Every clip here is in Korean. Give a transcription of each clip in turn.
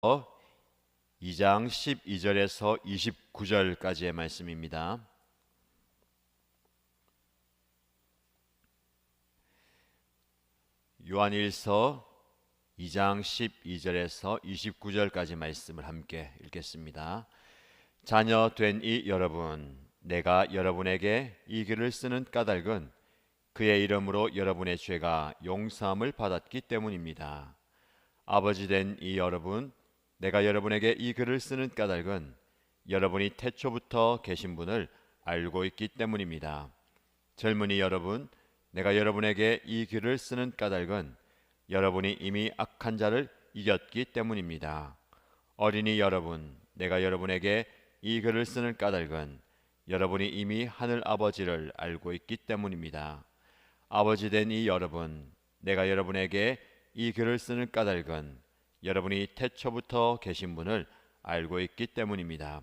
2장 12절에서 29절까지의 말씀입니다. 요한일서 2장 12절에서 29절까지 말씀을 함께 읽겠습니다. 자녀 된 이 여러분, 내가 여러분에게 이 글을 쓰는 까닭은 그의 이름으로 여러분의 죄가 용서함을 받았기 때문입니다. 아버지 된 이 여러분, 내가 여러분에게 이 글을 쓰는 까닭은 여러분이 태초부터 계신 분을 알고 있기 때문입니다. 젊은이 여러분, 내가 여러분에게 이 글을 쓰는 까닭은 여러분이 이미 악한 자를 이겼기 때문입니다. 어린이 여러분, 내가 여러분에게 이 글을 쓰는 까닭은 여러분이 이미 하늘 아버지를 알고 있기 때문입니다. 아버지 된 이 여러분, 내가 여러분에게 이 글을 쓰는 까닭은 여러분이 태초부터 계신 분을 알고 있기 때문입니다.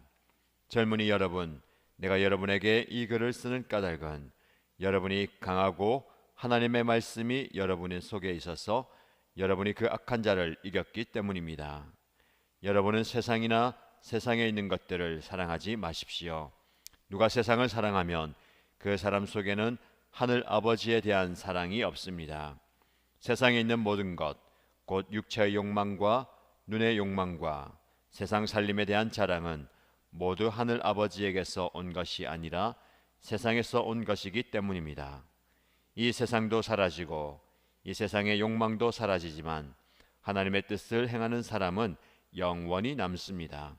젊은이 여러분, 내가 여러분에게 이 글을 쓰는 까닭은 여러분이 강하고 하나님의 말씀이 여러분 속에 있어서 여러분이 그 악한 자를 이겼기 때문입니다. 여러분은 세상이나 세상에 있는 것들을 사랑하지 마십시오. 누가 세상을 사랑하면 그 사람 속에는 하늘 아버지에 대한 사랑이 없습니다. 세상에 있는 모든 것, 곧 육체의 욕망과 눈의 욕망과 세상 살림에 대한 자랑은 모두 하늘 아버지에게서 온 것이 아니라 세상에서 온 것이기 때문입니다. 이 세상도 사라지고 이 세상의 욕망도 사라지지만 하나님의 뜻을 행하는 사람은 영원히 남습니다.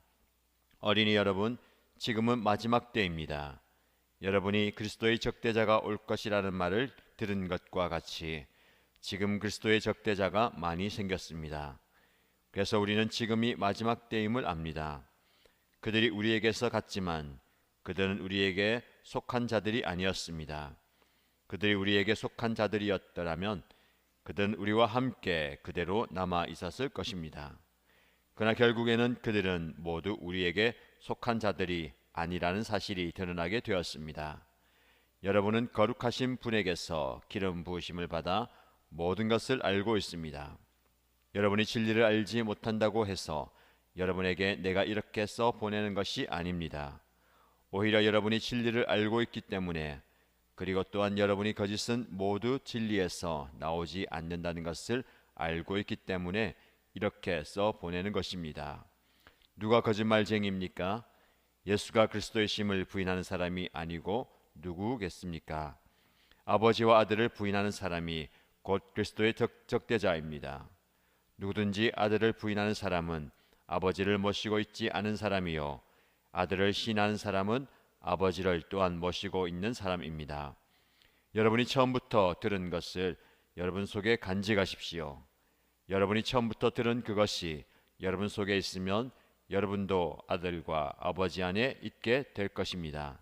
어린이 여러분, 지금은 마지막 때입니다. 여러분이 그리스도의 적대자가 올 것이라는 말을 들은 것과 같이 지금 그리스도의 적대자가 많이 생겼습니다. 그래서 우리는 지금이 마지막 때임을 압니다. 그들이 우리에게서 갔지만 그들은 우리에게 속한 자들이 아니었습니다. 그들이 우리에게 속한 자들이었더라면 그들은 우리와 함께 그대로 남아 있었을 것입니다. 그러나 결국에는 그들은 모두 우리에게 속한 자들이 아니라는 사실이 드러나게 되었습니다. 여러분은 거룩하신 분에게서 기름 부으심을 받아 모든 것을 알고 있습니다. 여러분이 진리를 알지 못한다고 해서 여러분에게 내가 이렇게 써 보내는 것이 아닙니다. 오히려 여러분이 진리를 알고 있기 때문에, 그리고 또한 여러분이 거짓은 모두 진리에서 나오지 않는다는 것을 알고 있기 때문에 이렇게 써 보내는 것입니다. 누가 거짓말쟁이입니까? 예수가 그리스도의 심을 부인하는 사람이 아니고 누구겠습니까? 아버지와 아들을 부인하는 사람이 곧 그리스도의 적대자입니다. 누구든지 아들을 부인하는 사람은 아버지를 모시고 있지 않은 사람이요, 아들을 시인하는 사람은 아버지를 또한 모시고 있는 사람입니다. 여러분이 처음부터 들은 것을 여러분 속에 간직하십시오. 여러분이 처음부터 들은 그것이 여러분 속에 있으면 여러분도 아들과 아버지 안에 있게 될 것입니다.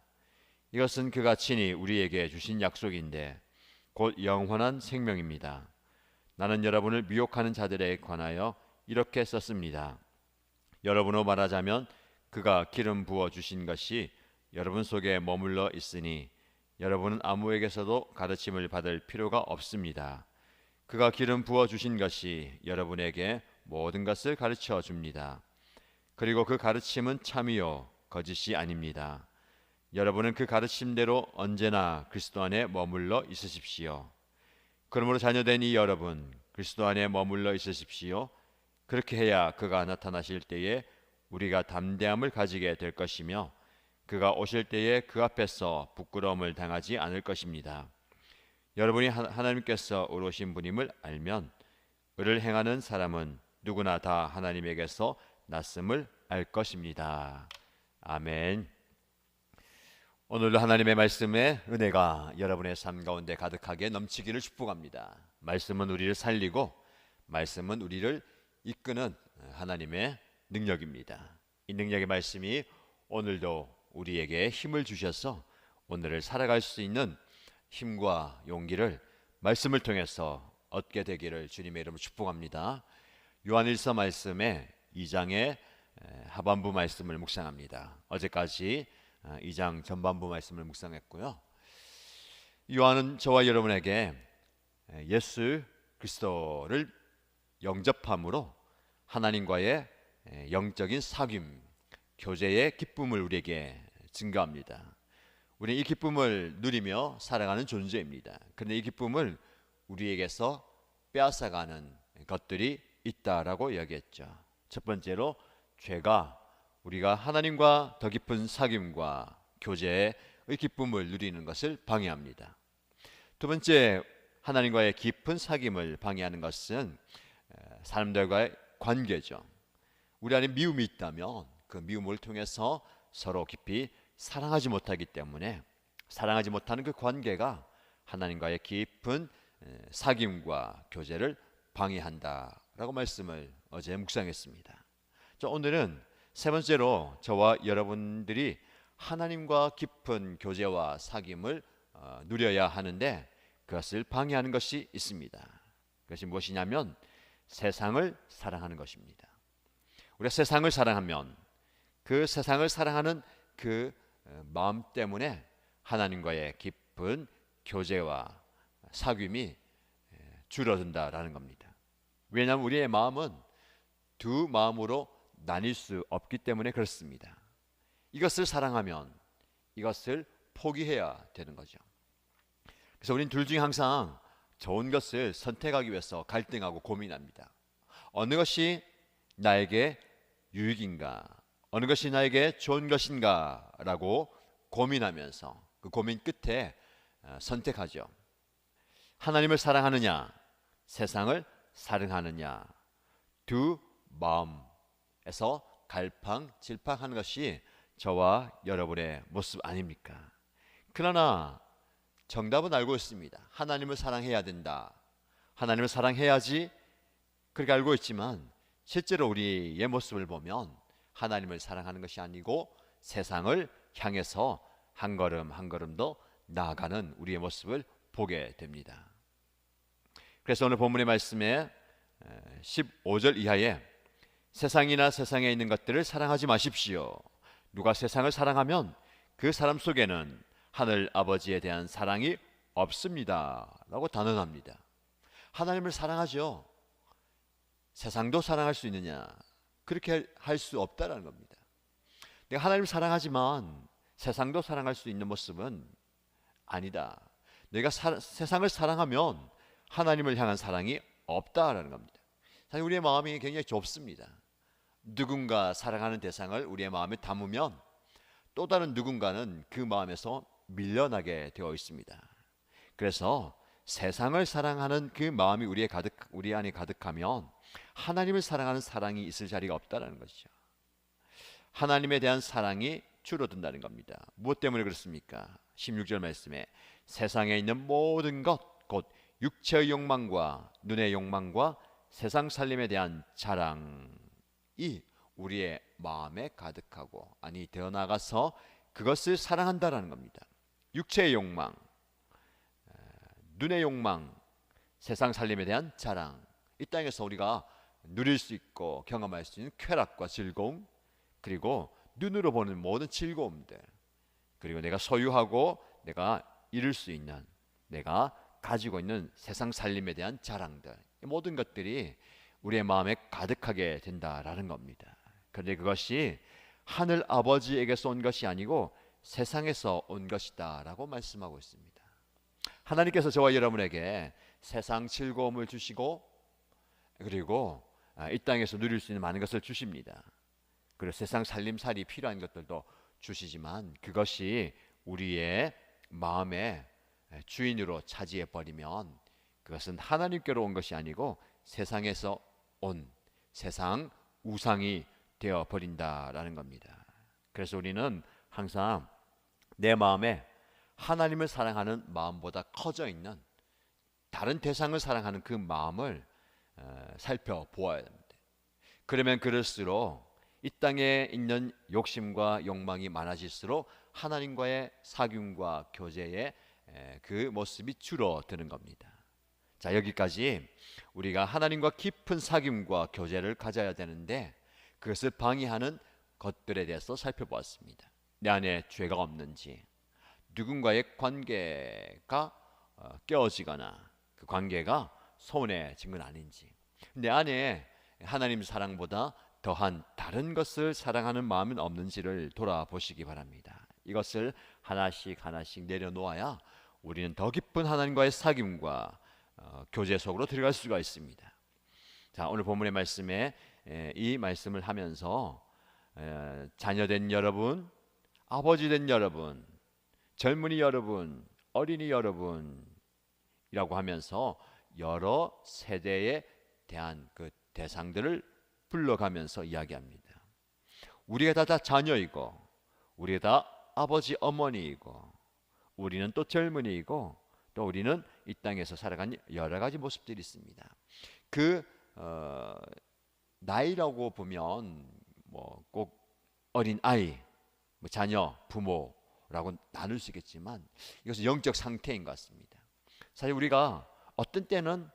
이것은 그가 친히 우리에게 주신 약속인데 곧 영원한 생명입니다. 나는 여러분을 미혹하는 자들에 관하여 이렇게 썼습니다. 여러분으로 말하자면 그가 기름 부어 주신 것이 여러분 속에 머물러 있으니 여러분은 아무에게서도 가르침을 받을 필요가 없습니다. 그가 기름 부어 주신 것이 여러분에게 모든 것을 가르쳐 줍니다. 그리고 그 가르침은 참이요 거짓이 아닙니다. 여러분은 그 가르침대로 언제나 그리스도 안에 머물러 있으십시오. 그러므로 자녀된 이 여러분, 그리스도 안에 머물러 있으십시오. 그렇게 해야 그가 나타나실 때에 우리가 담대함을 가지게 될 것이며 그가 오실 때에 그 앞에서 부끄러움을 당하지 않을 것입니다. 여러분이 하나님께서 의로우신 분임을 알면 의를 행하는 사람은 누구나 다 하나님에게서 났음을 알 것입니다. 아멘. 오늘도 하나님의 말씀의 은혜가 여러분의 삶 가운데 가득하게 넘치기를 축복합니다. 말씀은 우리를 살리고 말씀은 우리를 이끄는 하나님의 능력입니다. 이 능력의 말씀이 오늘도 우리에게 힘을 주셔서 오늘을 살아갈 수 있는 힘과 용기를 말씀을 통해서 얻게 되기를 주님의 이름으로 축복합니다. 요한일서 말씀의 2장의 하반부 말씀을 묵상합니다. 어제까지 2장 전반부 말씀을 묵상했고요. 요한은 저와 여러분에게 예수 그리스도를 영접함으로 하나님과의 영적인 사귐, 교제의 기쁨을 우리에게 증가합니다. 우리는 이 기쁨을 누리며 살아가는 존재입니다. 그런데 이 기쁨을 우리에게서 빼앗아가는 것들이 있다라고 이야기했죠. 첫 번째로 죄가 우리가 하나님과 더 깊은 사귐과 교제의 기쁨을 누리는 것을 방해합니다. 두 번째, 하나님과의 깊은 사귐을 방해하는 것은 사람들과의 관계죠. 우리 안에 미움이 있다면 그 미움을 통해서 서로 깊이 사랑하지 못하기 때문에 사랑하지 못하는 그 관계가 하나님과의 깊은 사귐과 교제를 방해한다라고 말씀을 어제 묵상했습니다. 오늘은 세 번째로 저와 여러분들이 하나님과 깊은 교제와 사귐을 누려야 하는데 그것을 방해하는 것이 있습니다. 그것이 무엇이냐면 세상을 사랑하는 것입니다. 우리가 세상을 사랑하면 그 세상을 사랑하는 그 마음 때문에 하나님과의 깊은 교제와 사귐이 줄어든다라는 겁니다. 왜냐하면 우리의 마음은 두 마음으로 나뉠 수 없기 때문에 그렇습니다. 이것을 사랑하면 이것을 포기해야 되는 거죠. 그래서 우리는 둘 중에 항상 좋은 것을 선택하기 위해서 갈등하고 고민합니다. 어느 것이 나에게 유익인가? 어느 것이 나에게 좋은 것인가? 라고 고민하면서 그 고민 끝에 선택하죠. 하나님을 사랑하느냐? 세상을 사랑하느냐? 두 마음에서 갈팡질팡하는 것이 저와 여러분의 모습 아닙니까? 그러나 정답은 알고 있습니다. 하나님을 사랑해야 된다. 하나님을 사랑해야지 그렇게 알고 있지만 실제로 우리의 모습을 보면 하나님을 사랑하는 것이 아니고 세상을 향해서 한 걸음 한 걸음 더 나아가는 우리의 모습을 보게 됩니다. 그래서 오늘 본문의 말씀에 15절 이하에 세상이나 세상에 있는 것들을 사랑하지 마십시오. 누가 세상을 사랑하면 그 사람 속에는 하늘 아버지에 대한 사랑이 없습니다 라고 단언합니다. 하나님을 사랑하죠. 세상도 사랑할 수 있느냐? 그렇게 할 수 없다라는 겁니다. 내가 하나님을 사랑하지만 세상도 사랑할 수 있는 모습은 아니다. 내가 세상을 사랑하면 하나님을 향한 사랑이 없다라는 겁니다. 사실 우리의 마음이 굉장히 좁습니다. 누군가 사랑하는 대상을 우리의 마음에 담으면 또 다른 누군가는 그 마음에서 밀려나게 되어 있습니다. 그래서 세상을 사랑하는 그 마음이 우리 안에 가득하면 하나님을 사랑하는 사랑이 있을 자리가 없다는 것이죠. 하나님에 대한 사랑이 줄어든다는 겁니다. 무엇 때문에 그렇습니까? 16절 말씀에 세상에 있는 모든 것, 곧 육체의 욕망과 눈의 욕망과 세상 살림에 대한 자랑이 우리의 마음에 가득하고 아니 더 나아가서 그것을 사랑한다라는 겁니다. 육체의 욕망, 눈의 욕망, 세상 살림에 대한 자랑, 이 땅에서 우리가 누릴 수 있고 경험할 수 있는 쾌락과 즐거움, 그리고 눈으로 보는 모든 즐거움들, 그리고 내가 소유하고 내가 이룰 수 있는, 내가 가지고 있는 세상 살림에 대한 자랑들, 이 모든 것들이 우리의 마음에 가득하게 된다라는 겁니다. 그런데 그것이 하늘 아버지에게서 온 것이 아니고 세상에서 온 것이다 라고 말씀하고 있습니다. 하나님께서 저와 여러분에게 세상 즐거움을 주시고 그리고 이 땅에서 누릴 수 있는 많은 것을 주십니다. 그리고 세상 살림살이 필요한 것들도 주시지만 그것이 우리의 마음의 주인으로 차지해 버리면 그것은 하나님께로 온 것이 아니고 세상에서 온 세상 우상이 되어 버린다라는 겁니다. 그래서 우리는 항상 내 마음에 하나님을 사랑하는 마음보다 커져 있는 다른 대상을 사랑하는 그 마음을 살펴보아야 됩니다. 그러면 그럴수록 이 땅에 있는 욕심과 욕망이 많아질수록 하나님과의 사귐과 교제의 그 모습이 줄어드는 겁니다. 자, 여기까지 우리가 하나님과 깊은 사귐과 교제를 가져야 되는데 그것을 방해하는 것들에 대해서 살펴보았습니다. 내 안에 죄가 없는지, 누군가의 관계가 깨어지거나 그 관계가 소원해진 건 아닌지, 내 안에 하나님 사랑보다 더한 다른 것을 사랑하는 마음은 없는지를 돌아보시기 바랍니다. 이것을 하나씩 하나씩 내려놓아야 우리는 더 깊은 하나님과의 사귐과 교제 속으로 들어갈 수가 있습니다. 자, 오늘 본문의 말씀에 이 말씀을 하면서 자녀된 여러분, 아버지 된 여러분, 젊은이 여러분, 어린이 여러분이라고 하면서 여러 세대에 대한 그 대상들을 불러가면서 이야기합니다. 우리가 다 자녀이고, 우리가 다 아버지 어머니이고, 우리는 또 젊은이이고, 또 우리는 이 땅에서 살아가는 여러 가지 모습들이 있습니다. 그 나이라고 보면 뭐 꼭 어린 아이, 뭐 자녀, 부모라고 나눌 수 있겠지만 이것은 영적 상태인 것 같습니다. 사실 우리가 어떤 때는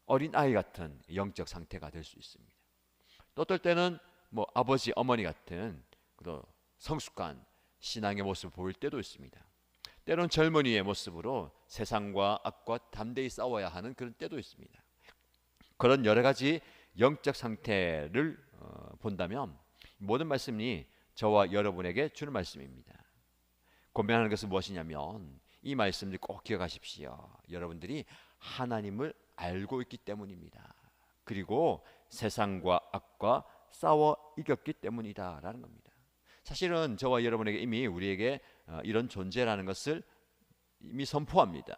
어린 아이 같은 영적 상태가 될 수 있습니다. 또 어떨 때는 뭐 아버지, 어머니 같은 또 성숙한 신앙의 모습을 보일 때도 있습니다. 때로는 젊은이의 모습으로 세상과 악과 담대히 싸워야 하는 그런 때도 있습니다. 그런 여러 가지 영적 상태를 본다면 모든 말씀이 저와 여러분에게 주는 말씀입니다. 고민하는 것은 무엇이냐면 이 말씀을 꼭 기억하십시오. 여러분들이 하나님을 알고 있기 때문입니다. 그리고 세상과 악과 싸워 이겼기 때문이다라는 겁니다. 사실은 저와 여러분에게 이미 우리에게 이런 존재라는 것을 이미 선포합니다.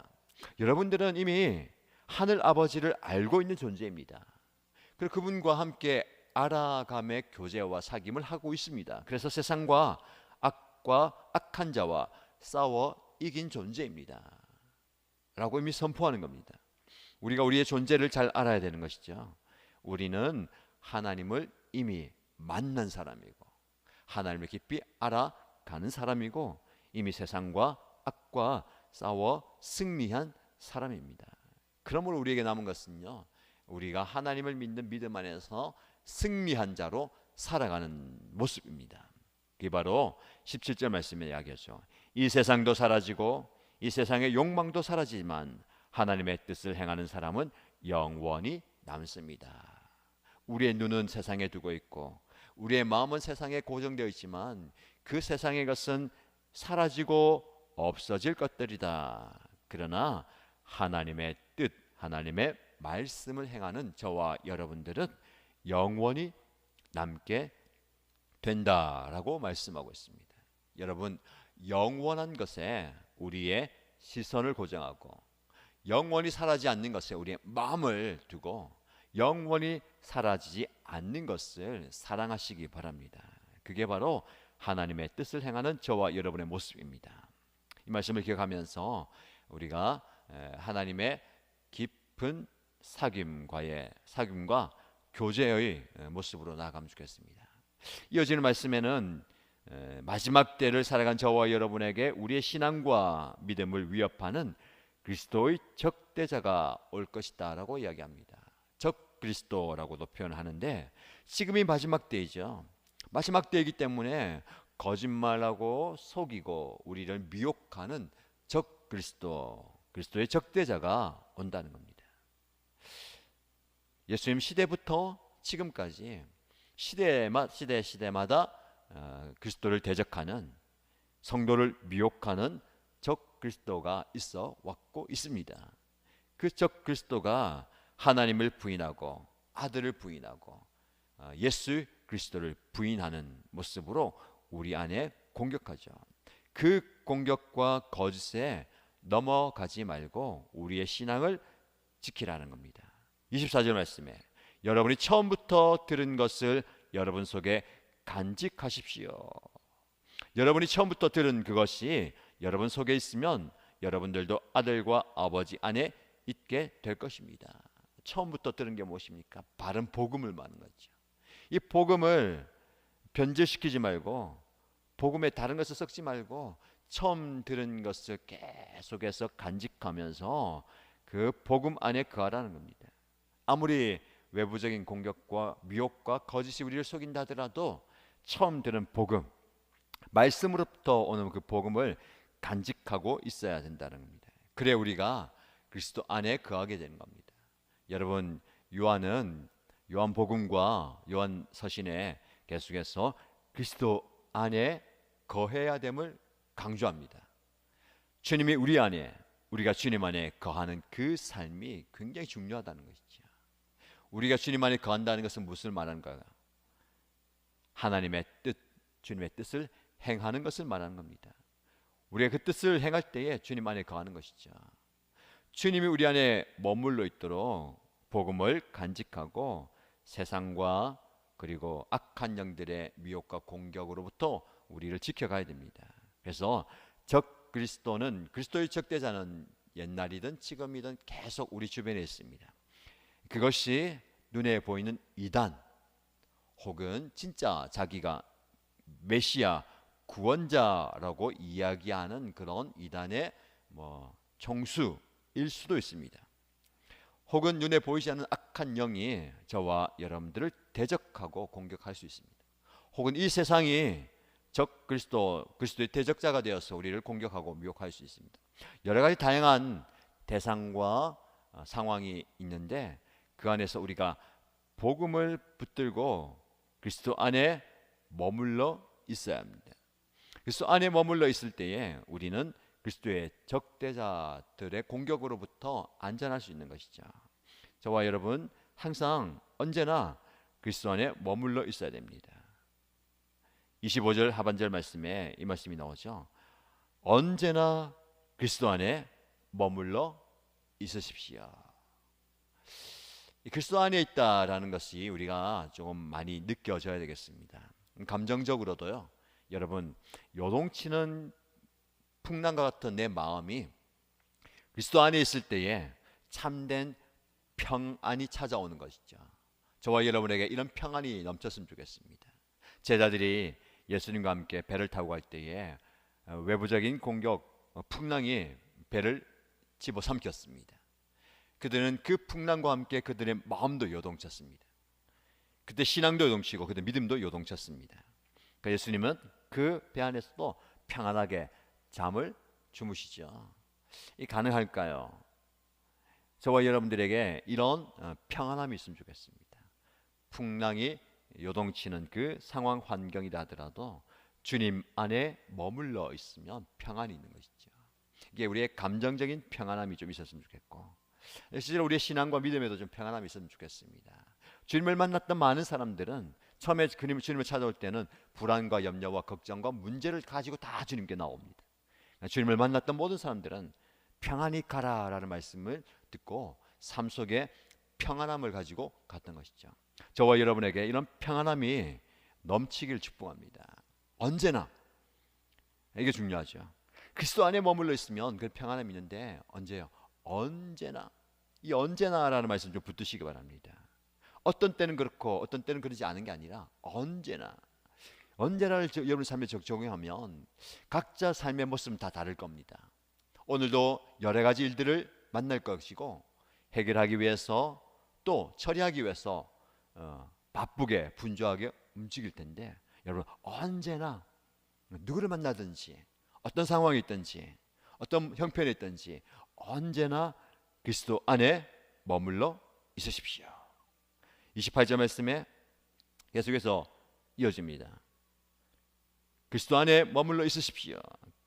여러분들은 이미 하늘 아버지를 알고 있는 존재입니다. 그리고 그분과 함께 알아감의 교제와 사귐을 하고 있습니다. 그래서 세상과 악과 악한 자와 싸워 이긴 존재입니다. 라고 이미 선포하는 겁니다. 우리가 우리의 존재를 잘 알아야 되는 것이죠. 우리는 하나님을 이미 만난 사람이고 하나님을 깊이 알아가는 사람이고 이미 세상과 악과 싸워 승리한 사람입니다. 그러므로 우리에게 남은 것은요, 우리가 하나님을 믿는 믿음 안에서 승리한 자로 살아가는 모습입니다. 그게 바로 17절 말씀에 이야기하죠. 이 세상도 사라지고 이 세상의 욕망도 사라지지만 하나님의 뜻을 행하는 사람은 영원히 남습니다. 우리의 눈은 세상에 두고 있고 우리의 마음은 세상에 고정되어 있지만 그 세상의 것은 사라지고 없어질 것들이다. 그러나 하나님의 뜻, 하나님의 말씀을 행하는 저와 여러분들은 영원히 남게 된다라고 말씀하고 있습니다. 여러분, 영원한 것에 우리의 시선을 고정하고 영원히 사라지지 않는 것에 우리의 마음을 두고 영원히 사라지지 않는 것을 사랑하시기 바랍니다. 그게 바로 하나님의 뜻을 행하는 저와 여러분의 모습입니다. 이 말씀을 기억하면서 우리가 하나님의 깊은 사귐과 교제의 모습으로 나아가면 좋겠습니다. 이어지는 말씀에는 마지막 때를 살아간 저와 여러분에게 우리의 신앙과 믿음을 위협하는 그리스도의 적대자가 올 것이다 라고 이야기합니다. 적 그리스도라고도 표현하는데 지금이 마지막 때이죠. 마지막 때이기 때문에 거짓말하고 속이고 우리를 미혹하는 적 그리스도의 적대자가 온다는 겁니다. 예수님 시대부터 지금까지 시대마다 그리스도를 대적하는 성도를 미혹하는 적 그리스도가 있어 왔고 있습니다. 그 적 그리스도가 하나님을 부인하고 아들을 부인하고 예수 그리스도를 부인하는 모습으로 우리 안에 공격하죠. 그 공격과 거짓에 넘어가지 말고 우리의 신앙을 지키라는 겁니다. 24절 말씀에 여러분이 처음부터 들은 것을 여러분 속에 간직하십시오. 여러분이 처음부터 들은 그것이 여러분 속에 있으면 여러분들도 아들과 아버지 안에 있게 될 것입니다. 처음부터 들은 게 무엇입니까? 바른 복음을 말하는 거죠. 이 복음을 변질시키지 말고 복음에 다른 것을 섞지 말고 처음 들은 것을 계속해서 간직하면서 그 복음 안에 거하라는 겁니다. 아무리 외부적인 공격과 미혹과 거짓이 우리를 속인다 하더라도 처음 들은 복음, 말씀으로부터 오는 그 복음을 간직하고 있어야 된다는 겁니다. 그래 우리가 그리스도 안에 거하게 되는 겁니다. 여러분, 요한은 요한복음과 요한 서신에 계속해서 그리스도 안에 거해야 됨을 강조합니다. 주님이 우리 안에, 우리가 주님 안에 거하는 그 삶이 굉장히 중요하다는 것이죠. 우리가 주님 안에 거한다는 것은 무엇을 말하는가? 하나님의 뜻, 주님의 뜻을 행하는 것을 말하는 겁니다. 우리가 그 뜻을 행할 때에 주님 안에 거하는 것이죠. 주님이 우리 안에 머물러 있도록 복음을 간직하고 세상과 그리고 악한 영들의 미혹과 공격으로부터 우리를 지켜가야 됩니다. 그래서 적 그리스도는, 그리스도의 적대자는 옛날이든 지금이든 계속 우리 주변에 있습니다. 그것이 눈에 보이는 이단 혹은 진짜 자기가 메시아 구원자라고 이야기하는 그런 이단의 총수일 수도 있습니다. 혹은 눈에 보이지 않는 악한 영이 저와 여러분들을 대적하고 공격할 수 있습니다. 혹은 이 세상이 적 그리스도의 대적자가 되어서 우리를 공격하고 미혹할 수 있습니다. 여러 가지 다양한 대상과 상황이 있는데 그 안에서 우리가 복음을 붙들고 그리스도 안에 머물러 있어야 합니다. 그리스도 안에 머물러 있을 때에 우리는 그리스도의 적대자들의 공격으로부터 안전할 수 있는 것이죠. 저와 여러분 항상 언제나 그리스도 안에 머물러 있어야 됩니다. 25절 하반절 말씀에 이 말씀이 나오죠. 언제나 그리스도 안에 머물러 있으십시오. 그리스도 안에 있다라는 것이 우리가 조금 많이 느껴져야 되겠습니다. 감정적으로도요. 여러분 요동치는 풍랑과 같은 내 마음이 그리스도 안에 있을 때에 참된 평안이 찾아오는 것이죠. 저와 여러분에게 이런 평안이 넘쳤으면 좋겠습니다. 제자들이 예수님과 함께 배를 타고 갈 때에 외부적인 공격, 풍랑이 배를 집어삼켰습니다. 그들은 그 풍랑과 함께 그들의 마음도 요동쳤습니다. 그때 신앙도 요동치고 그때 믿음도 요동쳤습니다. 그러니까 예수님은 그 배 안에서도 평안하게 잠을 주무시죠. 이 가능할까요? 저와 여러분들에게 이런 평안함이 있으면 좋겠습니다. 풍랑이 요동치는 그 상황 환경이라 하더라도 주님 안에 머물러 있으면 평안이 있는 것이죠. 이게 우리의 감정적인 평안함이 좀 있었으면 좋겠고 실제로 우리의 신앙과 믿음에도 좀 평안함이 있었으면 좋겠습니다. 주님을 만났던 많은 사람들은 처음에 주님을 찾아올 때는 불안과 염려와 걱정과 문제를 가지고 다 주님께 나옵니다. 주님을 만났던 모든 사람들은 평안히 가라라는 말씀을 듣고 삶 속에 평안함을 가지고 갔던 것이죠. 저와 여러분에게 이런 평안함이 넘치길 축복합니다. 언제나 이게 중요하죠. 그리스도 안에 머물러 있으면 그 평안함이 있는데 언제요? 언제나. 이 언제나라는 말씀 좀 붙드시기 바랍니다. 어떤 때는 그렇고 어떤 때는 그러지 않은 게 아니라 언제나를 여러분 삶에 적용하면 각자 삶의 모습은 다 다를 겁니다. 오늘도 여러 가지 일들을 만날 것이고 해결하기 위해서 또 처리하기 위해서 바쁘게 분주하게 움직일 텐데 여러분 언제나 누구를 만나든지 어떤 상황이 있든지 어떤 형편이 있든지 언제나 그리스도 안에 머물러 있으십시오. 28절 말씀에 계속해서 이어집니다. 그리스도 안에 머물러 있으십시오.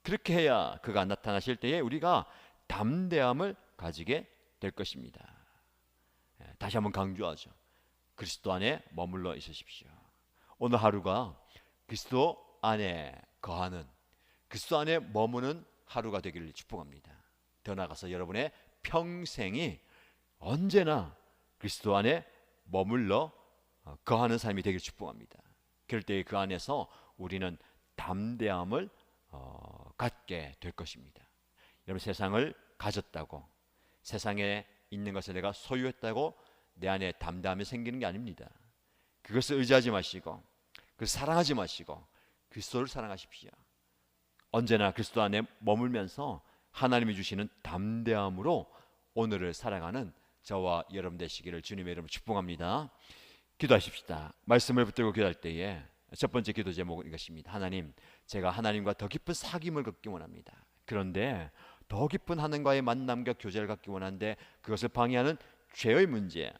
그렇게 해야 그가 나타나실 때에 우리가 담대함을 가지게 될 것입니다. 다시 한번 강조하죠. 그리스도 안에 머물러 있으십시오. 오늘 하루가 그리스도 안에 거하는 그리스도 안에 머무는 하루가 되기를 축복합니다. 더 나아가서 여러분의 평생이 언제나 그리스도 안에 머물러 거하는 삶이 되기를 축복합니다. 그럴 때 그 안에서 우리는 담대함을 갖게 될 것입니다. 여러분 세상을 가졌다고 세상에 있는 것을 내가 소유했다고 내 안에 담대함이 생기는 게 아닙니다. 그것을 의지하지 마시고 그것을 사랑하지 마시고 그리스도를 사랑하십시오. 언제나 그리스도 안에 머물면서 하나님이 주시는 담대함으로 오늘을 살아가는 저와 여러분 되시기를 주님의 이름으로 축복합니다. 기도하십시다. 말씀을 붙들고 기도할 때에 첫 번째 기도 제목은 이것입니다. 하나님, 제가 하나님과 더 깊은 사귐을 갖기 원합니다. 그런데 더 깊은 하나님과의 만남과 교제를 갖기 원하는데 그것을 방해하는 죄의 문제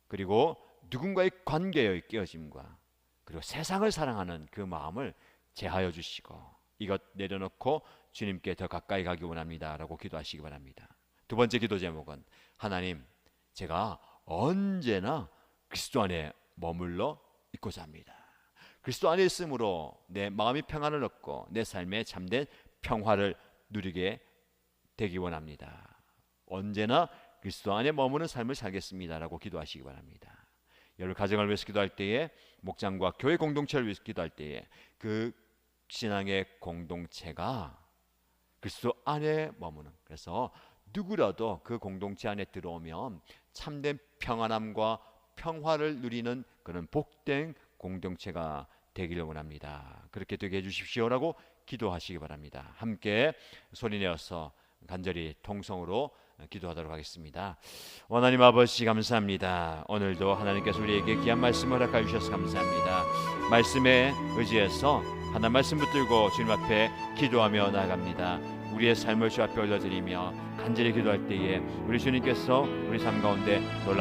그리고 누군가의 관계의 깨어짐과 그리고 세상을 사랑하는 그 마음을 제하여 주시고 이것 내려놓고 주님께 더 가까이 가기 원합니다 라고 기도하시기 바랍니다. 두 번째 기도 제목은 하나님, 제가 언제나 그리스도 안에 머물러 있고자 합니다. 그리스도 안에 있음으로 내 마음이 평안을 얻고 내 삶에 참된 평화를 누리게 되기 원합니다. 언제나 그리스도 안에 머무는 삶을 살겠습니다 라고 기도하시기 바랍니다. 여러분 가정을 위해서 기도할 때에, 목장과 교회 공동체를 위해서 기도할 때에 그 신앙의 공동체가 그리스도 안에 머무는, 그래서 누구라도 그 공동체 안에 들어오면 참된 평안함과 평화를 누리는 그런 복된 공동체가 되기를 원합니다. 그렇게 되게 해주십시오라고 기도하시기 바랍니다. 함께 소리내어서 간절히 통성으로 기도하도록 하겠습니다. 하나님 아버지 감사합니다. 오늘도 하나님께서 우리에게 귀한 말씀을 허락하여 주셔서 감사합니다. 말씀에 의지해서 하나님 말씀 붙들고 주님 앞에 기도하며 나아갑니다. 우리의 삶을 주 앞에 올려드리며 간절히 기도할 때에 우리 주님께서 우리 삶 가운데 놀라